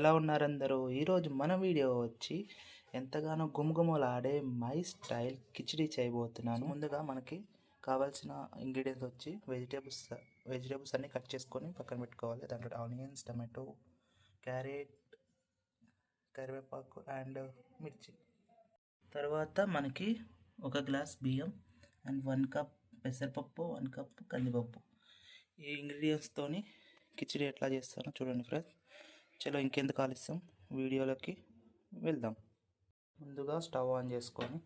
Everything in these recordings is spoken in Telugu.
ఎలా ఉన్నారందరూ? ఈరోజు మన వీడియో వచ్చి ఎంతగానో గుమగుమలాడే మై స్టైల్ కిచిడి చేయబోతున్నాను. ముందుగా మనకి కావాల్సిన ఇంగ్రీడియంట్స్ వచ్చి వెజిటేబుల్స్ అన్నీ కట్ చేసుకొని పక్కన పెట్టుకోవాలి. దాంట్లో ఆనియన్స్, టమాటో, క్యారెట్, కరివేపాకు అండ్ మిర్చి. తర్వాత మనకి 1 గ్లాస్ బియ్యం అండ్ 1 కప్ పెసరపప్పు, 1 కప్ కందిపప్పు. ఈ ఇంగ్రీడియంట్స్తోని కిచిడి ఎట్లా చేస్తానో చూడండి ఫ్రెండ్స్. చలో ఇంకెందుకు ఆలస్యం, వీడియోలోకి వెళ్దాం. ముందుగా స్టవ్ ఆన్ చేసుకొని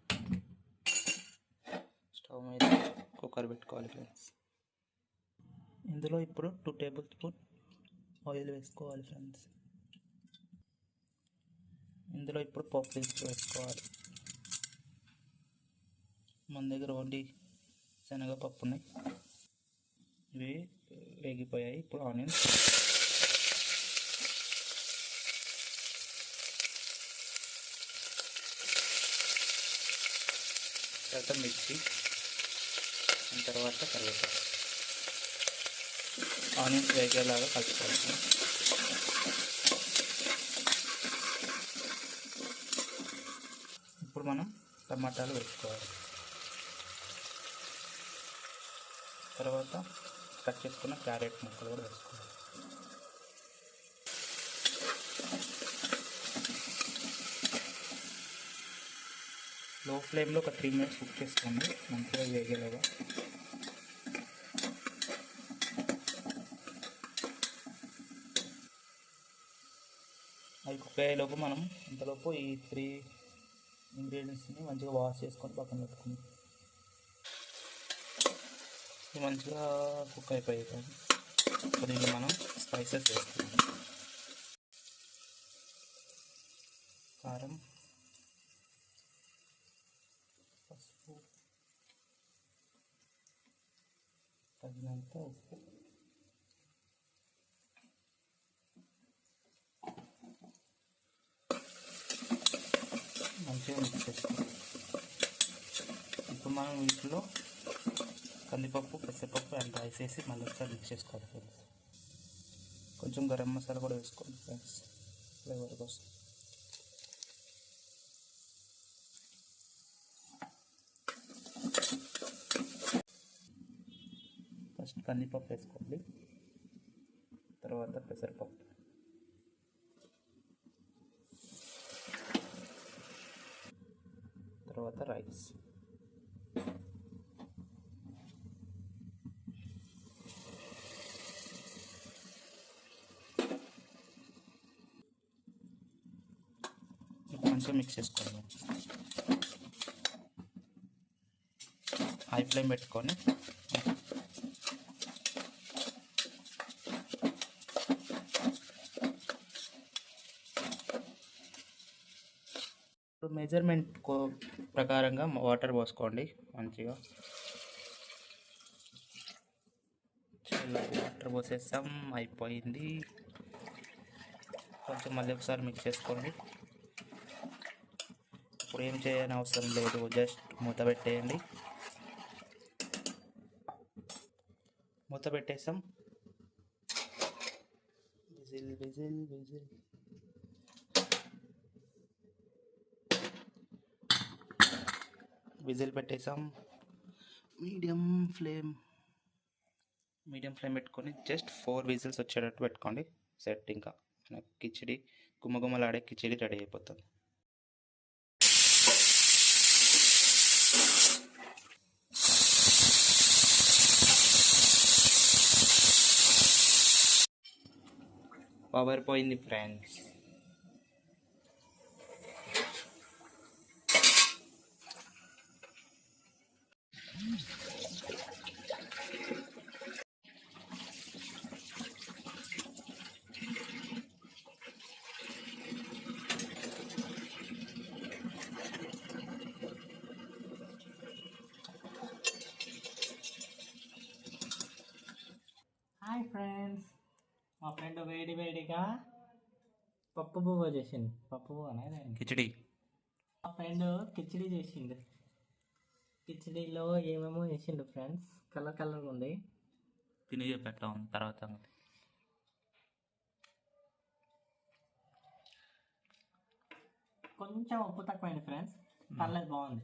స్టవ్ మీద కుక్కర్ పెట్టుకోవాలి ఫ్రెండ్స్. ఇందులో ఇప్పుడు 2 టేబుల్ స్పూన్ ఆయిల్ వేసుకోవాలి ఫ్రెండ్స్. ఇందులో ఇప్పుడు పప్పు దినుసులు వేసుకోవాలి. మన దగ్గర ఓన్లీ శనగపప్పు ఉన్నాయి, ఇవి వేగిపోయాయి. ఇప్పుడు ఆనియన్స్, తర్వాత మిర్చి, తర్వాత కరివేపాకు. ఆనియన్స్ వేగేలాగా కలుపుకోవాలి. ఇప్పుడు మనం టమాటాలు వేసుకోవాలి. తర్వాత కట్ చేసుకున్న క్యారెట్ ముక్కలు కూడా వేసుకోవాలి. లో ఫ్లేమ్లో ఒక 3 మినిట్స్ కుక్ చేసుకోండి, మంచిగా వేగేలాగా. అవి కుక్ అయ్యేలోపు మనం ఇంతలోపు ఈ 3 ఇంగ్రీడియంట్స్ని మంచిగా వాష్ చేసుకొని పక్కన పెట్టుకుందాం. ఇది మంచిగా కుక్ అయిపోయాయి కానీ ఇప్పుడు దీన్ని మనం స్పైసెస్ వేసుకుందాం. కారం, పసుపు, తగినంత ఉప్పు, మంచిగా మిక్స్ చేసుకోవాలి. ఇప్పుడు మనం వీటిలో కందిపప్పు, పెసరపప్పు అండ్ రైస్ వేసి మళ్ళీ ఒకసారి మిక్స్ చేసుకోవాలి ఫ్రెండ్స్. కొంచెం గరం మసాలా కూడా వేసుకోండి ఫ్రెండ్స్, ఫ్లేవర్ కోసం. ఫస్ట్ కందిపప్పు వేసుకోండి, తర్వాత పెసరపప్పు, తర్వాత రైస్. మంచిగా మిక్స్ చేసుకోండి. హై ఫ్లేమ్ పెట్టుకొని మెజర్మెంట్ ప్రకారంగా వాటర్ పోసుకోండి మంచిగా. వాటర్ పోసేస్తాం, అయిపోయింది. కొంచెం మళ్ళీ ఒకసారి మిక్స్ చేసుకోండి. ఇప్పుడు ఏం చేయని అవసరం లేదు, జస్ట్ మూత పెట్టేయండి. మూత పెట్టేసాం. Whistle whistle whistle. విజిల్ పెట్టేసాం. మీడియం ఫ్లేమ్ పెట్టుకొని జస్ట్ 4 విజిల్స్ వచ్చేటట్టు పెట్టుకోండి. సెట్ ఇంకా కిచిడి గుమగుమలాడే కిచిడి రెడీ అయిపోతుంది. పవర్ పోయింది ఫ్రెండ్స్. హాయ్ ఫ్రెండ్స్, మా ఫ్రెండ్ వేడిగా పప్పు బువ్వ చేసిండు. పప్పు బువ్వ అనేది కిచిడి. మా ఫ్రెండ్ కిచిడి చేసిండు. కిచిడిలో ఏమేమో చేసిండు ఫ్రెండ్స్, కలర్ ఉంది. తిని చెప్పేట్లా ఉంది తర్వాత. కొంచెం ఉప్పు తక్కువైంది ఫ్రెండ్స్, పర్లేదు బాగుంది.